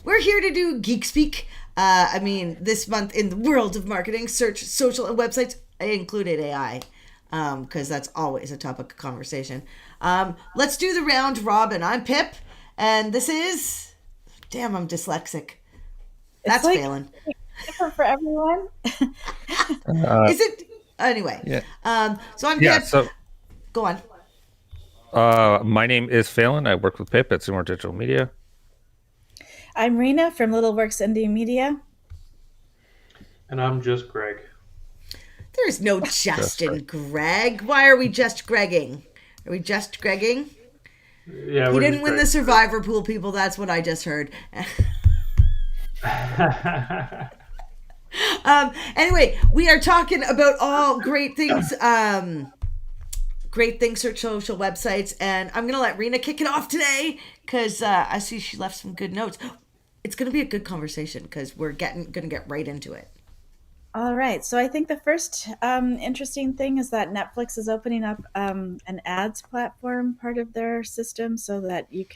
we're here to do Geek Speak. This month in the world of marketing, search, social, and websites, I included AI because that's always a topic of conversation. Let's do the round robin. I'm Pip, and this is. Damn, I'm dyslexic. It's That's like failing. different for everyone. Uh, Is it? Anyway, yeah, so I'm yeah. Pip. So, Go on. my name is Phelan. I work with Pip at Seymour Digital Media. I'm Rena from Little Works Indie Media. And I'm just Greg. There's no Just right. Justin Greg. Why are we just Gregging? Are we just Gregging? Yeah, He we're didn't just win the Greg. Survivor Pool, people. That's what I just heard. Anyway, we are talking about all great things. Great things for social websites, and I'm gonna let Rena kick it off today because I see she left some good notes. It's gonna be a good conversation because we're gonna get right into it. All right. So I think the first interesting thing is that Netflix is opening up an ads platform part of their system so that you're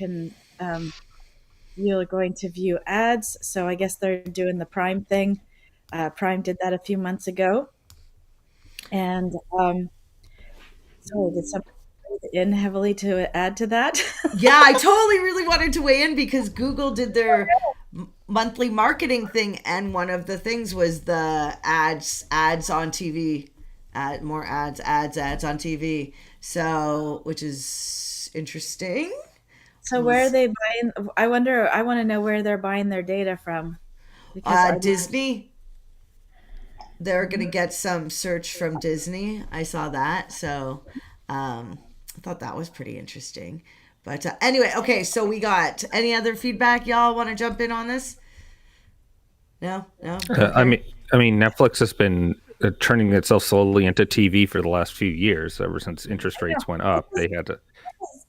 going to view ads. So I guess they're doing the Prime thing. Prime did that a few months ago. And so did somebody weigh in heavily to add to that? Yeah, I totally really wanted to weigh in because Google did their monthly marketing thing, and one of the things was the ads on TV, more ads on TV. So, which is interesting. So where are they buying? I wonder. I want to know where they're buying their data from, because I Disney, they're gonna get some search from Disney. I saw that, so I thought that was pretty interesting. But anyway, okay. So we got any other feedback? Y'all want to jump in on this? No, no, Uh, I okay. mean, I mean, Netflix has been turning itself slowly into TV for the last few years. Ever since interest rates went up, they had to.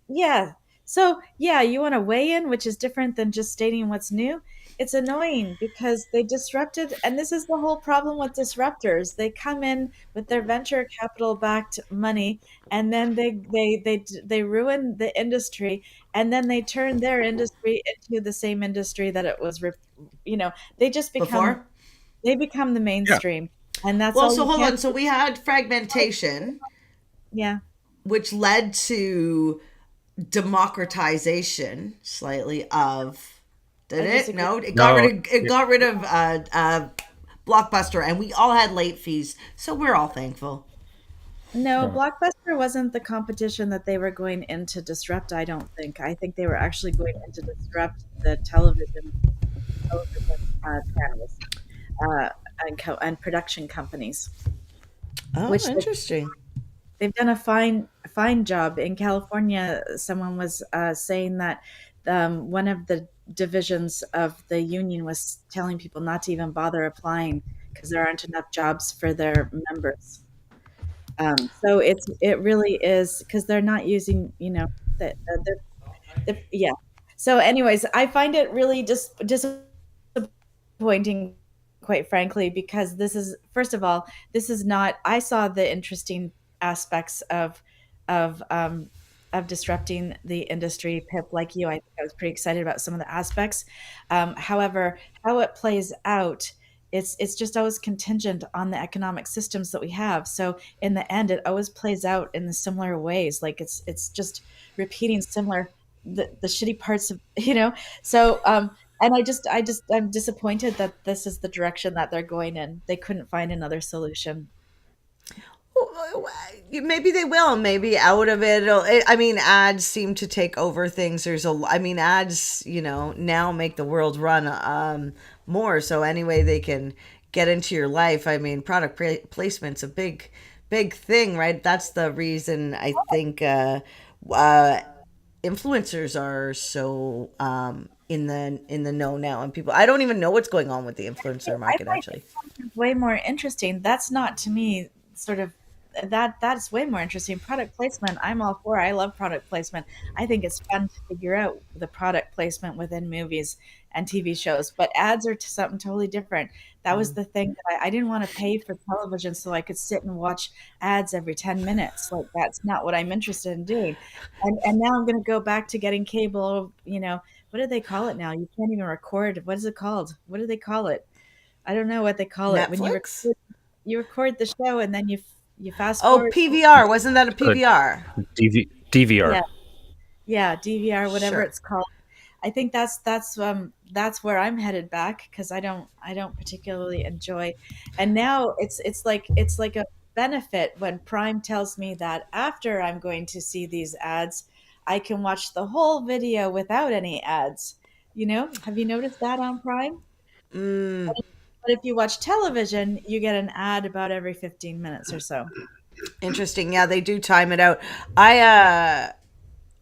yeah. So yeah, you want to weigh in, which is different than just stating what's new. It's annoying because they disrupted, and this is the whole problem with disruptors. They come in with their venture capital backed money, and then they ruin the industry, and then they turn their industry into the same industry that it was. You know, they just become Before. they become the Yeah. mainstream, and that's Well, all so you hold can. on. So we had fragmentation, Yeah, which led to democratization slightly of. Did I it? disagree. No, it got No. rid of Blockbuster, and we all had late fees, so we're all thankful. No, Yeah. Blockbuster wasn't the competition that they were going in to disrupt, I don't think. I think they were actually going in to disrupt the television channels uh, and production companies, Oh, which interesting. they've done a fine job. In California, someone was saying that one of the divisions of the union was telling people not to even bother applying because there aren't enough jobs for their members. So it really is because they're not using, yeah. So, anyways, I find it really just disappointing, quite frankly, because this is, first of all, this is not. I saw the interesting aspects of um, of disrupting the industry. Pip, like you, I think I was pretty excited about some of the aspects. However, how it plays out. It's just always contingent on the economic systems that we have. So in the end, it always plays out in the similar ways. Like it's just repeating similar the shitty parts of so and I'm disappointed that this is the direction that they're going in. They couldn't find another solution. Maybe they will. Maybe out of it, ads seem to take over things. Ads, now make the world run more. So anyway, they can get into your life. Product placement's a big thing, right? That's the reason I think uh, influencers are so in the know now, and people. I don't even know what's going on with the influencer I market find actually. it way more interesting. That's not to me sort of that's way more interesting. Product placement, I'm all for. I love product placement. I think it's fun to figure out the product placement within movies and TV shows. But ads are something totally different. That was Mm. the thing that I didn't want to pay for television so I could sit and watch ads every 10 minutes. Like that's not what I'm interested in doing. And now I'm going to go back to getting cable, what do they call it now? You can't even record. What is it called? What do they call it? I don't know what they call it when Netflix? you record the show and then you fast Oh, forward. PVR. Wasn't that a PVR? DVR. Yeah, yeah, DVR, whatever Sure. it's called. I think that's where I'm headed back because I don't particularly enjoy. And now it's like a benefit when Prime tells me that after I'm going to see these ads, I can watch the whole video without any ads. You know, have you noticed that on Prime? Mm, But if you watch television, you get an ad about every 15 minutes or so. interesting. Yeah, they do time it out. I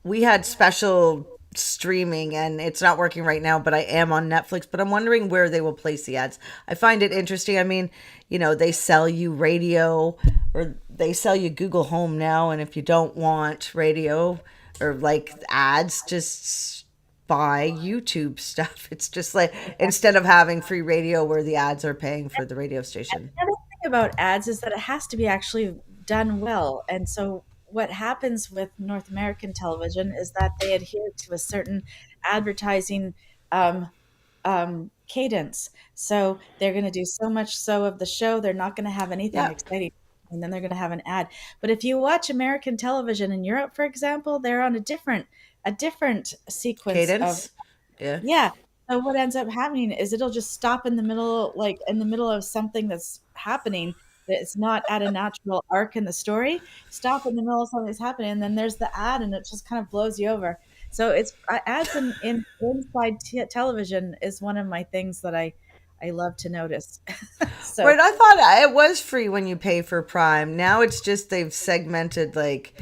we had special streaming and it's not working right now, but I am on Netflix, but I'm wondering where they will place the ads. I find it interesting. I mean, they sell you radio or they sell you Google Home now, and if you don't want radio or like ads, just buy YouTube stuff. It's just like instead of having free radio where the ads are paying for the radio station. The other thing about ads is that it has to be actually done well. And so what happens with North American television is that they adhere to a certain advertising um, cadence. So they're going to do so much so of the show, they're not going to have anything Yeah. exciting. And then they're going to have an ad. But if you watch American television in Europe, for example, they're on a different sequence of. Cadence. Yeah. Yeah. So what ends up happening is it'll just stop in the middle, like in the middle of something that's happening that it's not at a natural arc in the story. Stop in the middle of something that's happening, and then there's the ad, and it just kind of blows you over. So it's ads in inside television is one of my things that I love to notice. So Right, I thought it was free when you pay for Prime. Now it's just they've segmented like,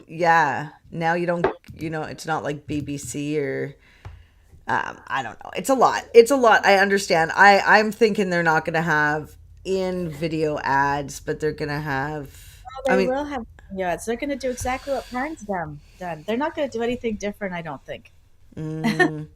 yeah. Now you don't, it's not like BBC or I don't know. It's a lot. It's a lot. I understand. I'm thinking they're not going to have in video ads, but they're going to have. I they mean, will have ads. They're going to do exactly what Prime's done. They're not going to do anything different, I don't think. mm,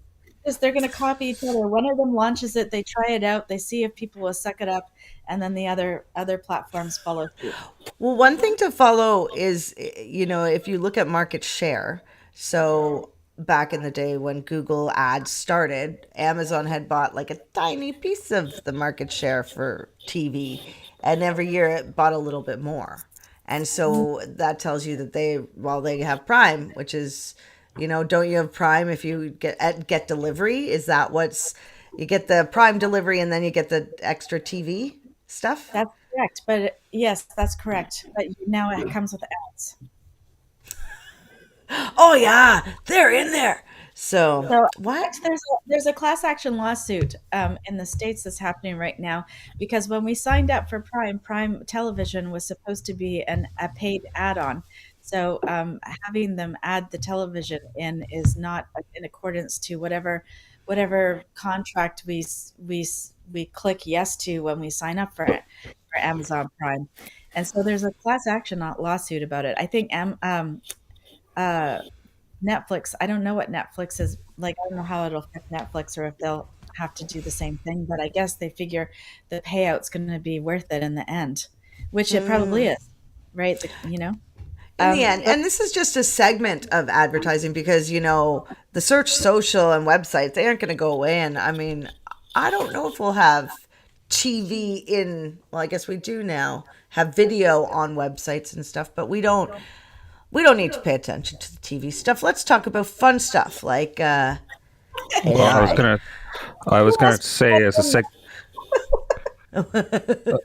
Because they're going to copy each other. One of them launches it, they try it out, they see if people will suck it up, and then the other platforms follow suit. well, one thing to follow is, if you look at market share. So back in the day when Google ads started, Amazon had bought like a tiny piece of the market share for TV, and every year it bought a little bit more. And so that tells you that they have Prime, which is, don't you have Prime if you get delivery? Is that what's you get the Prime delivery and then you get the extra TV stuff? That's correct. But yes, that's correct. But now it comes with ads. Oh yeah, they're in there. So So what? there's a class action lawsuit in the States that's happening right now because when we signed up for Prime Television was supposed to be a paid add-on. So having them add the television in is not in accordance to whatever contract we click yes to when we sign up for Amazon Prime. And so there's a class action lawsuit about it. I think uh, Netflix, I don't know what Netflix is like. I don't know how it'll affect Netflix or if they'll have to do the same thing, but I guess they figure the payout's going to be worth it in the end, which it probably is, right? In the end, But and this is just a segment of advertising because the search social and websites, they aren't going to go away. And I mean, I don't know if we'll have TV in. Well, I guess we do now have video on websites and stuff, but we don't need to pay attention to the TV stuff. Let's talk about fun stuff like Well, AI. I was gonna say as a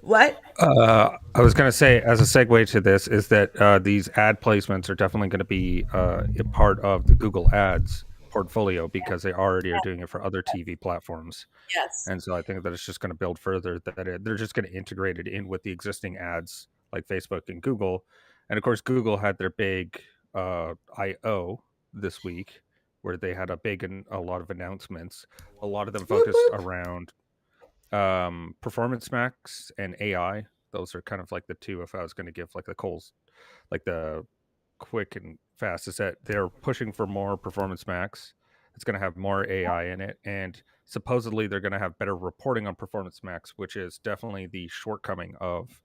What? I was going to say, as a segue to this, is that these ad placements are definitely going to be a part of the Google Ads portfolio because they already are doing it for other TV platforms. yes, And so I think that it's just going to build further they're just going to integrate it in with the existing ads like Facebook and Google. And of course, Google had their big I/O this week where they had a lot of announcements. A lot of them Whoop, focused whoop. around performance max and AI. Those are kind of like the two. If I was going to give like like the quick and fast, is that they're pushing for more performance max. It's going to have more AI in it, and supposedly they're going to have better reporting on performance max, which is definitely the shortcoming of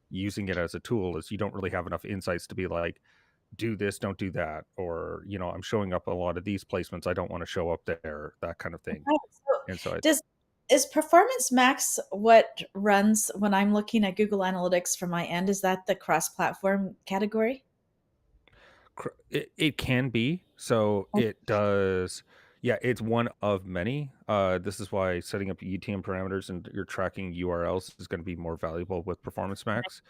using it as a tool. Is you don't really have enough insights to be like, do this, don't do that, or I'm showing up a lot of these placements, I don't want to show up there, that kind of thing. Right. So And so does is Performance Max what runs when I'm looking at Google Analytics from my end? Is that the cross-platform category? it can be, so it does. Yeah, it's one of many. This is why setting up UTM parameters and your tracking URLs is going to be more valuable with Performance Max.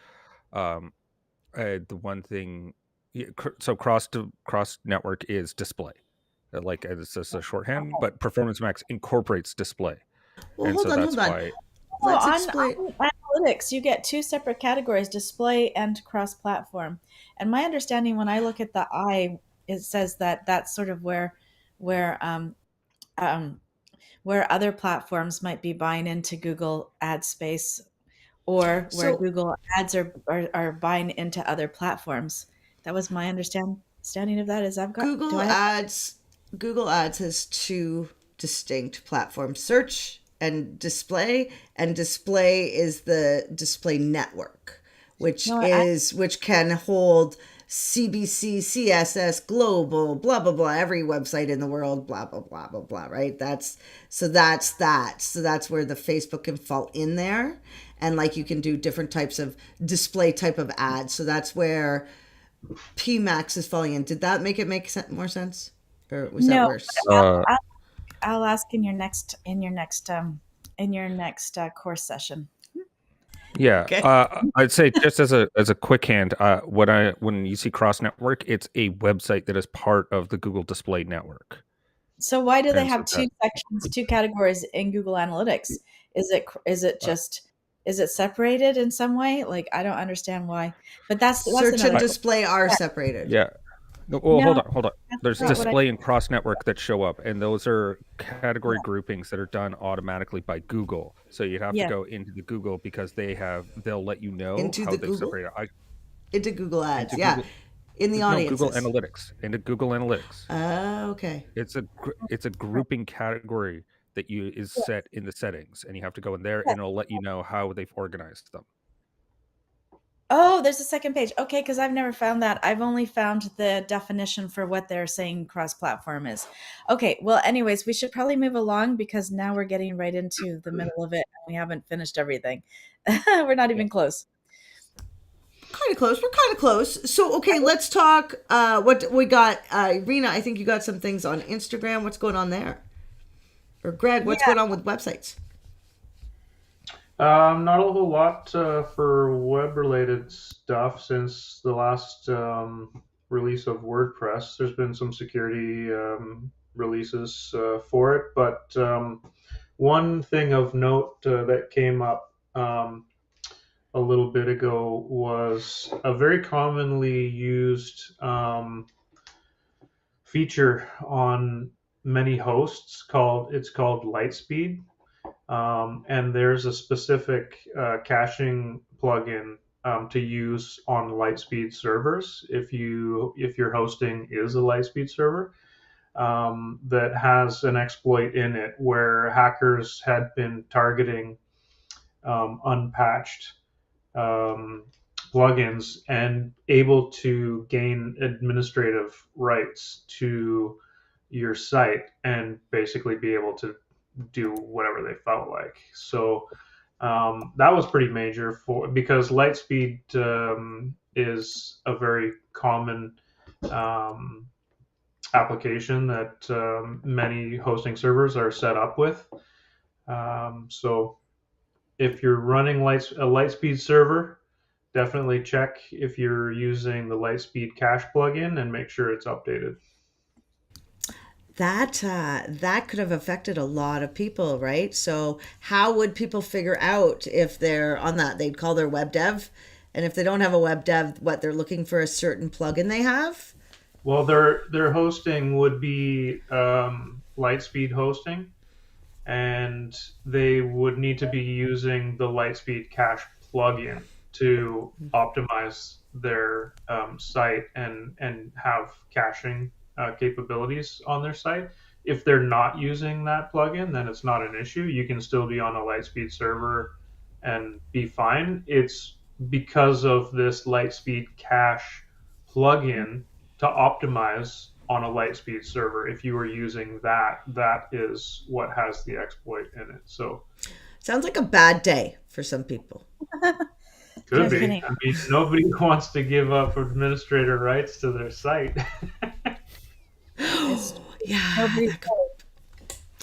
um, the one thing, yeah, so cross network is display. Like it's just a shorthand, but Performance Max incorporates display, Well, and hold so on, that's hold on. why. So Let's on explain. analytics, you get two separate categories, display and cross-platform. And my understanding when I look at the eye, it says that that's sort of where um, where other platforms might be buying into Google ad space, or where So Google ads are buying into other platforms. That was my understanding of that. Is I've got do Google I have Ads Google Ads has two distinct platforms, search and display is the display network, no I which can hold CBC, CSS, global, blah blah blah, every website in the world, blah blah blah blah blah, right? That's that. So that's where the Facebook can fall in there. And like you can do different types of display type of ads. So that's where PMAX is falling in. Did that make more sense, or was that no, worse? but Uh, I'll ask in your next course session. yeah, Okay. I'd say just as a quick hand, when you see cross network, it's a website that is part of the Google Display Network, So why do they and so have that two sections, two categories in Google Analytics? Is it uh, just is it separated in some way? Like I don't understand why. But that's Search and another I, display are yeah. separated. yeah. No, well, No, hold on. that's There's not what I display and cross network that show up, and those are category yeah. groupings that are done automatically by Google. So you'd have to Yeah. go into the Google because they'll let you know Into how the they've Google? separated. Into Google Ads, Into yeah. Google, In the no, Google audiences. Analytics, into Google Analytics. Okay. It's a grouping category that you is Yeah. set in the settings, and you have to go in there, Yeah. and it'll let you know how they've organized them. Oh, there's a second page. Okay, because I've never found that. I've only found the definition for what they're saying cross-platform is. Okay, well, anyways, we should probably move along because now we're getting right into the middle of it and we haven't finished everything. We're not Yeah. even close. Kind of close. We're kind of close. So, okay, let's talk. What we got, Rena. I think you got some things on Instagram. What's going on there? Or Greg, what's Yeah. going on with websites? Not a whole lot for web-related stuff since the last release of WordPress. There's been some security releases for it, but one thing of note that came up a little bit ago was a very commonly used feature on many hosts called Lightspeed. And there's a specific caching plugin to use on Lightspeed servers if your hosting is a Lightspeed server, that has an exploit in it where hackers had been targeting unpatched um, plugins and able to gain administrative rights to your site and basically be able to do whatever they felt like. So that was pretty major for because Lightspeed is a very common um, application that many hosting servers are set up with. So if you're running a Lightspeed server, definitely check if you're using the Lightspeed cache plugin and make sure it's updated. That could have affected a lot of people, right? So how would people figure out if they're on that? They'd call their web dev, and if they don't have a web dev, what they're looking for a certain plugin they have. Well, their hosting would be Lightspeed hosting, and they would need to be using the Lightspeed cache plugin to optimize their site and have caching capabilities on their site. If they're not using that plugin, then it's not an issue. You can still be on a Lightspeed server and be fine. It's because of this Lightspeed cache plugin to optimize on a Lightspeed server. If you were using that, that is what has the exploit in it. So Sounds like a bad day for some people. could No be. kidding. I mean, nobody wants to give up administrator rights to their site. It's Yeah, nobody.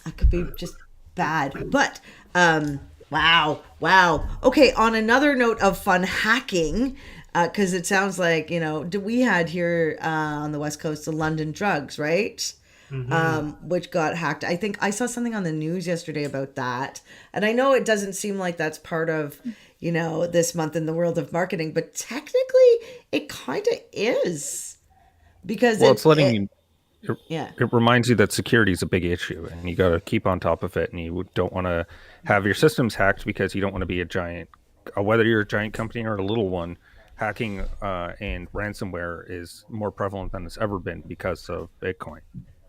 that could be just bad. But wow. Okay, on another note of fun hacking, because it sounds like we had here on the West Coast the London drugs, right? Mm-hmm. Which got hacked. I think I saw something on the news yesterday about that, and I know it doesn't seem like that's part of this month in the world of marketing, but technically it kind of is because Well, it's letting you. It, yeah. it reminds you that security is a big issue, and you got to keep on top of it. And you don't want to have your systems hacked because you don't want to be a giant. Whether you're a giant company or a little one, hacking and ransomware is more prevalent than it's ever been because of Bitcoin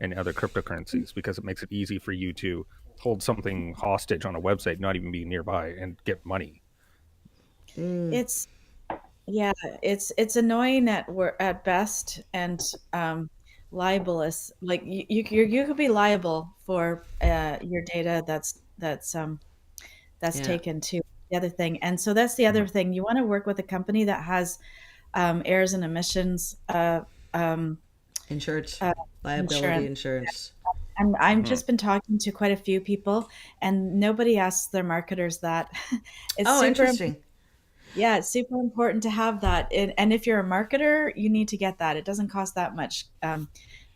and other cryptocurrencies. Because it makes it easy for you to hold something hostage on a website, not even be nearby, and get money. It's yeah, it's annoying at best, and libelous. Like you could be liable for your data that's Yeah. taken to the other thing. And so that's the other thing. You want to work with a company that has errors and emissions Insurance, uh, liability insurance. insurance. And I've Mhm. just been talking to quite a few people, and nobody asks their marketers that. It's Oh, super, interesting. yeah, it's super important to have that. And if you're a marketer, you need to get that. It doesn't cost that much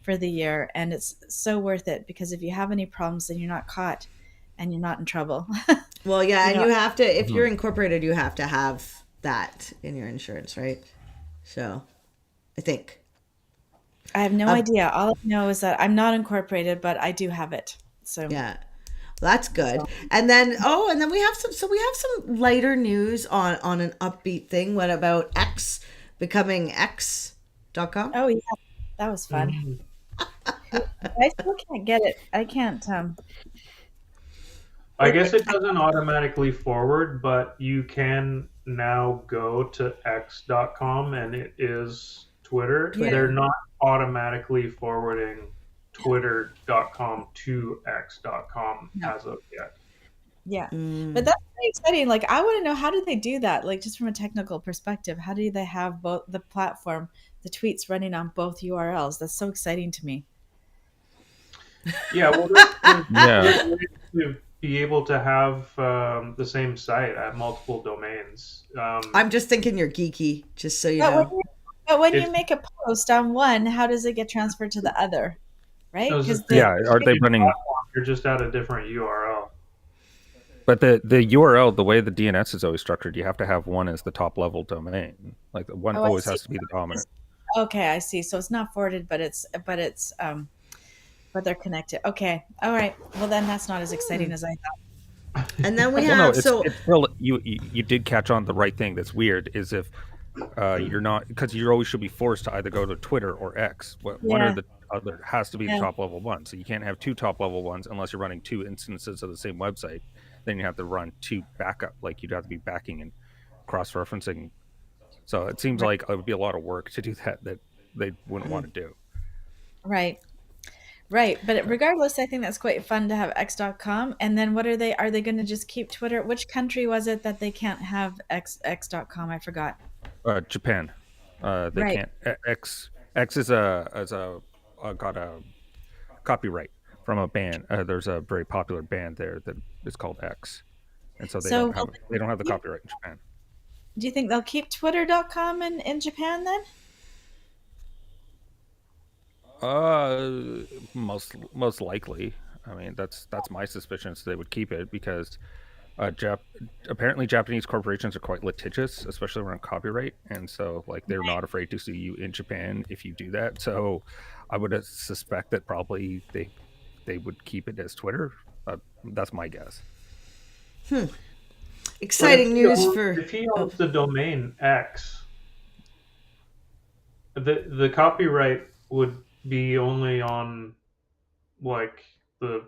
for the year, and it's so worth it because if you have any problems, then you're not caught, and you're not in trouble. Well, yeah, you and know, you have to, if you're Mhm. incorporated, you have to have that in your insurance, right? So, I think. I have no Uh, idea. All I know is that I'm not incorporated, but I do have it. So, yeah, that's good. And then, and then we have some lighter news on an upbeat thing. What about X becoming X.com? oh yeah, that was fun. Mm-hmm. I still can't get it. I can't. I guess it doesn't automatically forward, but you can now go to x.com and it is Twitter. Yeah, They're Twitter. not automatically forwarding twitter.com to x.com no, as of yet. yeah, but Mm. that's pretty exciting. Like, I want to know, how did they do that? Like, just from a technical perspective, how do they have both the platform, the tweets running on both URLs? That's so exciting to me. Yeah, well, there's Yeah. ways to be able to have the same site at multiple domains. I'm just thinking you're geeky, just so you But when know. you, but when you It's make a post on one, how does it get transferred to the other? it Right? was Because the Yeah. Are they same running? platform. You're just at a different URL. But the URL, the way the DNS is always structured, you have to have one as the top level domain. Like the one oh, I always see. has to be the dominant. Okay, I see. So it's not forwarded, but they're connected. Okay. All right. Well, then that's not as exciting as I thought. And then we Well, no, have it's still you did catch on the right thing. That's weird is if you're not, because you always should be forced to either go to Twitter or X. One or Yeah. the other has to be the Yeah. top level one. So you can't have two top level ones unless you're running two instances of the same website. Then you have to run two backup. Like you'd have to be backing and cross referencing. So it seems Right. like it would be a lot of work to do that they wouldn't want to do. Right. Right. But regardless, I think that's quite fun to have X.com. And then what are they going to just keep Twitter? Which country was it that they can't have X.com? I forgot. Japan, they Right. can't. X is a got a copyright from a band. There's a very popular band there that is called X, and so So they don't have the copyright in Japan. do you think they'll keep Twitter.com in Japan then? Most likely. I mean, that's my suspicion. So they would keep it because Jap- apparently Japanese corporations are quite litigious, especially around copyright, and so like they're not afraid to sue you in Japan if you do that. So I would suspect that probably they would keep it as Twitter. That's my guess. But exciting news for. if he Oh, owns the domain X, the copyright would be only on like the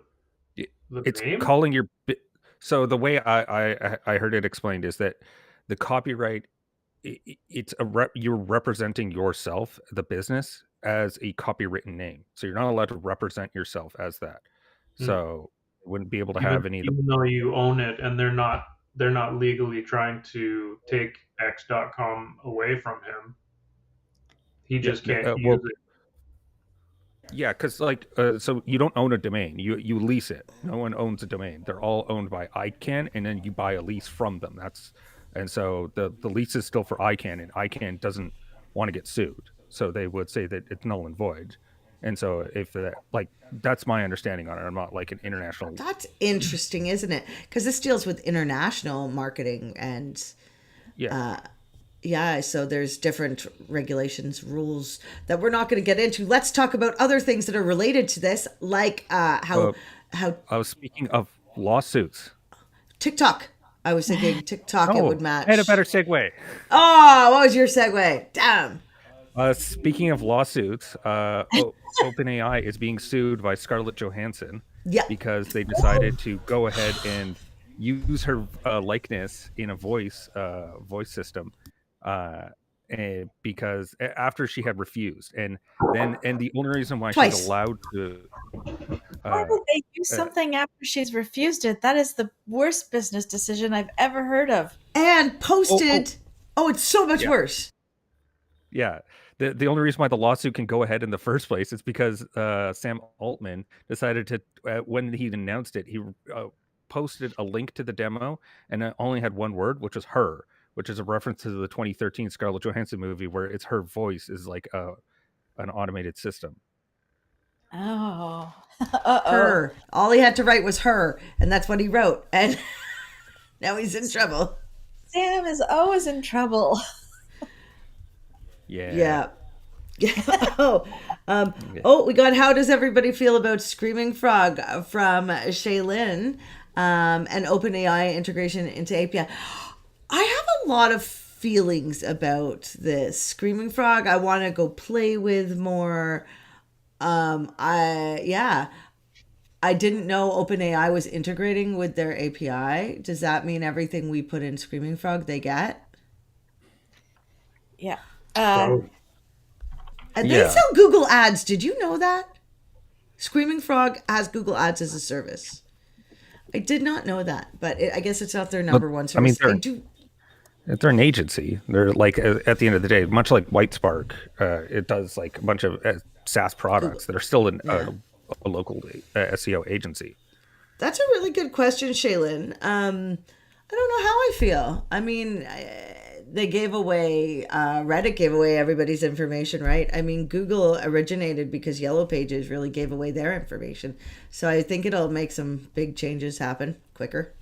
It- the It's name. calling your. So the way I heard it explained is that the copyright it's you're representing yourself, the business, as a copywritten name, so you're not allowed to represent yourself as that. Hmm. So you wouldn't be able to even have any of the even though you own it, and they're not legally trying to take X.com away from him. He yeah, just can't use well, it. yeah, because like so you don't own a domain, you lease it. No one owns a domain. They're all owned by ICANN, and then you buy a lease from them. That's And so the lease is still for ICANN, and ICANN doesn't want to get sued, so they would say that it's null and void. And so if that, like, that's my understanding on it. I'm not like an international. That's interesting, isn't it? Because this deals with international marketing and Yeah. yeah, so there's different regulations, rules that we're not going to get into. Let's talk about other things that are related to this, like uh, how I was speaking of lawsuits. TikTok. I was thinking TikTok it would Oh, I had a better match. segue. Oh, what was your segue? Damn. Speaking of lawsuits, OpenAI is being sued by Scarlett Johansson Yeah. because they decided to go ahead and use her likeness in a voice system, uh, because after she had refused, and the only reason why she's Twice. allowed to, Why uh, would they use uh, something after she's refused it? That is the worst business decision I've ever heard of. And oh posted. Oh, it's so much yeah. worse. Yeah. The only reason why the lawsuit can go ahead in the first place is because Sam Altman decided to, when he announced it, he posted a link to the demo, and it only had one word, which was her, which is a reference to the 2013 Scarlett Johansson movie where it's her voice is like an automated system. Oh. Uh-oh. Her. All he had to write was her, and that's what he wrote. And now he's in trouble. Sam is always in trouble. Yeah. Yeah. oh, Yeah. we got How Does Everybody Feel About Screaming Frog from Shaylin and OpenAI integration into API. I have a lot of feelings about this. Screaming Frog, I want to go play with more. Yeah. I didn't know OpenAI was integrating with their API. Does that mean everything we put in Screaming Frog they get? Yeah. So And they Yeah. sell Google Ads. Did you know that? Screaming Frog has Google Ads as a service. I did not know that, but I guess it's not their But number one I mean, service. I do. they're an agency. They're like, at the end of the day, much like Whitespark, it does like a bunch of SaaS products Google. that are still Yeah. a local SEO agency. That's a really good question, Shaylin. I don't know how I feel. I mean, they gave away, Reddit gave away everybody's information, right? I mean, Google originated because Yellow Pages really gave away their information. So I think it'll make some big changes happen quicker.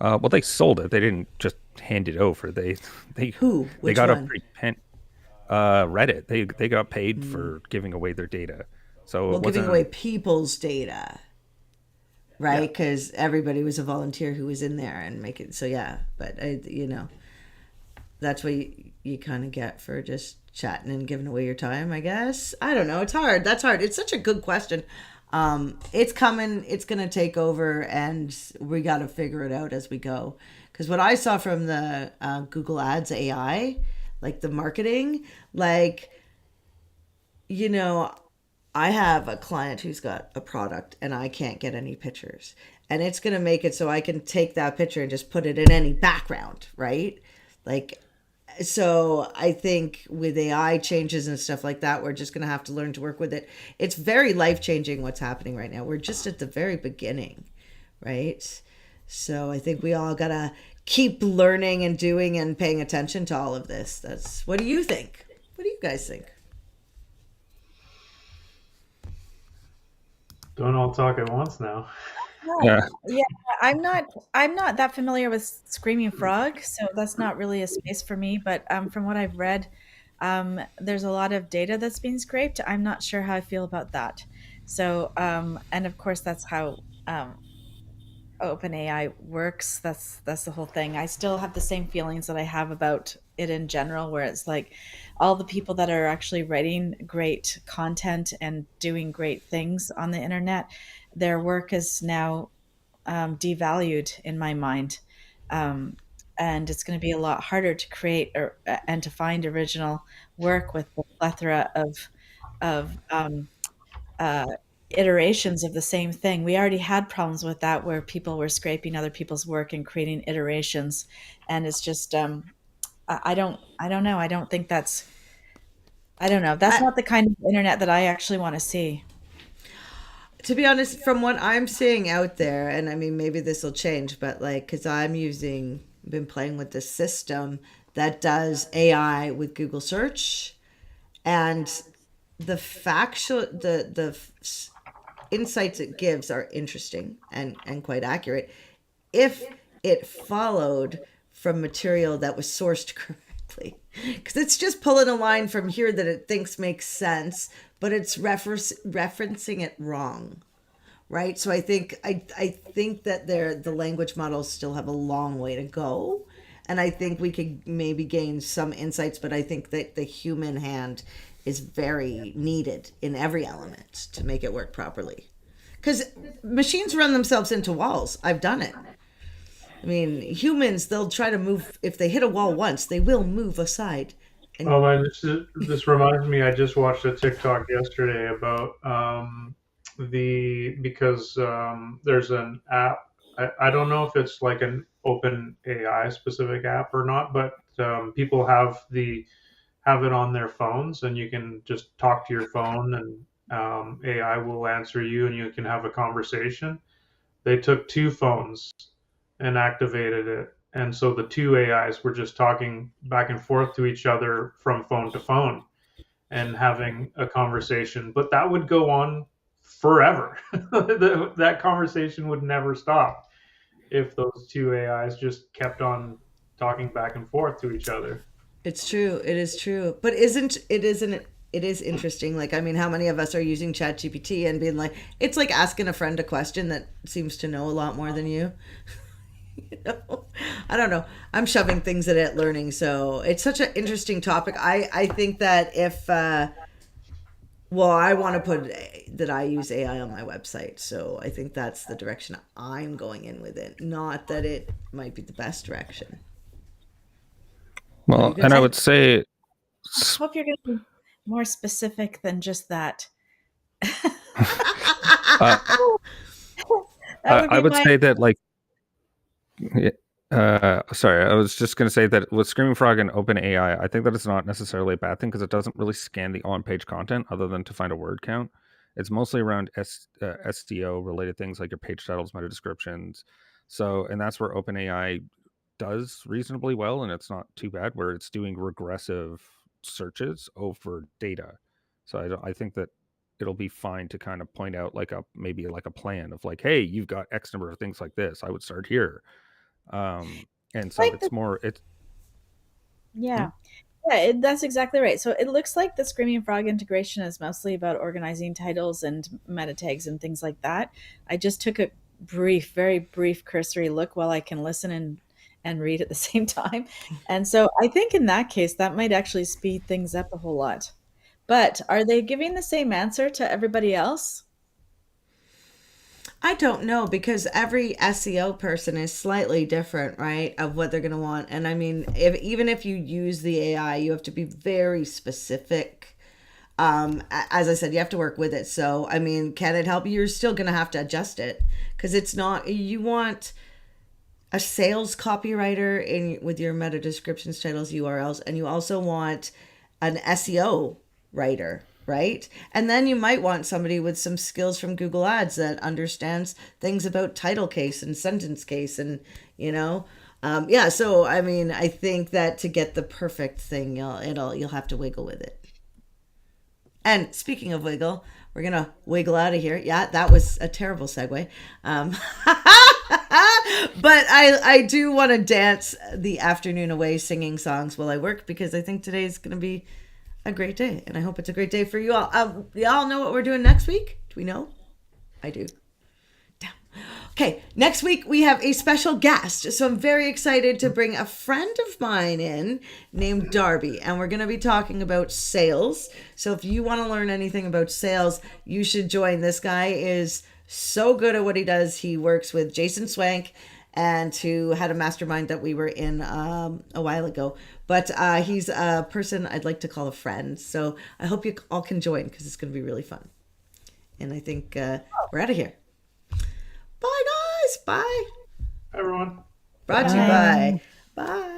Well, they sold it. They didn't just hand it over. They Who? they Which got a one? pretty Reddit. They got paid for giving away their data, so Well, it giving wasn't. away people's data, Yeah. right? Because everybody was a volunteer who was in there and make it. So yeah, but that's what you kind of get for just chatting and giving away your time, I guess. I don't know. It's hard. That's hard. It's such a good question. It's coming. It's going to take over, and we got to figure it out as we go. Because what I saw from the Google Ads AI, like the marketing, like, you know, I have a client who's got a product and I can't get any pictures. And it's going to make it so I can take that picture and just put it in any background, right? Like, so I think with AI changes and stuff like that, we're just going to have to learn to work with it. It's very life changing what's happening right now. We're just at the very beginning, right? So I think we all got to keep learning and doing and paying attention to all of this. What do you think? What do you guys think? don't all talk at once now. Yeah. Yeah, I'm not that familiar with Screaming Frog, so that's not really a space for me. But from what I've read, there's a lot of data that's being scraped. I'm not sure how I feel about that. So, and of course, that's how OpenAI works. That's the whole thing. I still have the same feelings that I have about it in general, where it's like all the people that are actually writing great content and doing great things on the internet, their work is now devalued in my mind. Um, and it's going to be a lot harder to create and to find original work with the plethora of uh, iterations of the same thing. We already had problems with that where people were scraping other people's work and creating iterations, and it's just I don't know. I don't think that's I don't know. That's I, not the kind of internet that I actually want to see. to be honest, from what I'm seeing out there, and I mean, maybe this will change, but like, because been playing with this system that does AI with Google search, and the factual, insights it gives are interesting and quite accurate if it followed from material that was sourced correctly. Because it's just pulling a line from here that it thinks makes sense, but it's referencing it wrong, right? So I think that the language models still have a long way to go, and I think we could maybe gain some insights, but I think that the human hand is very needed in every element to make it work properly. Because machines run themselves into walls. I've done it. I mean, humans, they'll try to move. If they hit a wall once, they will move aside. And Oh man, this reminds me. I just watched a TikTok yesterday about because there's an app. I don't know if it's like an open AI specific app or not, but people have it on their phones, and you can just talk to your phone, and AI will answer you, and you can have a conversation. They took two phones and activated it. And so the two AIs were just talking back and forth to each other from phone to phone and having a conversation. But that would go on forever. That conversation would never stop if those two AIs just kept on talking back and forth to each other. it's true. It is true. But it is interesting. Like, I mean, how many of us are using ChatGPT and being like, it's like asking a friend a question that seems to know a lot more than you. You know? I don't know. I'm shoving things at it, learning. So it's such an interesting topic. I think that if, well, I want to put that I use AI on my website. So I think that's the direction I'm going in with it. Not that it might be the best direction. What are you Well, gonna and I say? would say, I hope you're going to be more specific than just that. uh, That would I be would my say that like, sorry, I was just going to say that with Screaming Frog and OpenAI, I think that it's not necessarily a bad thing because it doesn't really scan the on-page content other than to find a word count. It's mostly around SEO related things like your page titles, meta descriptions. So, and that's where OpenAI does reasonably well, and it's not too bad where it's doing regressive searches over data. So I think that it'll be fine to kind of point out like maybe like a plan of like, hey, you've got X number of things like this. I would start here. And so like the it's more it's yeah. Yeah, that's exactly right. So it looks like the Screaming Frog integration is mostly about organizing titles and meta tags and things like that. I just took a very brief cursory look while I can listen and read at the same time. And so I think in that case, that might actually speed things up a whole lot. But are they giving the same answer to everybody else? I don't know because every SEO person is slightly different, right? Of what they're going to want. And I mean, even if you use the AI, you have to be very specific. As I said, you have to work with it. So, I mean, can it help you? You're still going to have to adjust it because it's not, you want a sales copywriter in with your meta descriptions, titles, URLs, and you also want an SEO writer, right? And then you might want somebody with some skills from Google Ads that understands things about title case and sentence case, and you know, yeah. So I mean, I think that to get the perfect thing, you'll have to wiggle with it. And speaking of wiggle, we're gonna wiggle out of here. Yeah, that was a terrible segue. But I do want to dance the afternoon away singing songs while I work because I think today is going to be a great day, and I hope it's a great day for you all. Y'all know what we're doing next week? Do we know? I do. Damn. Okay, next week we have a special guest. So I'm very excited to bring a friend of mine in named Darby, and we're going to be talking about sales. So if you want to learn anything about sales, you should join. This guy is so good at what he does. He works with Jason Swank and who had a mastermind that we were in a while ago. But he's a person I'd like to call a friend. So I hope you all can join because it's going to be really fun. And I think we're out of here. Bye, guys. Bye. Everyone. Brought to you by. Bye.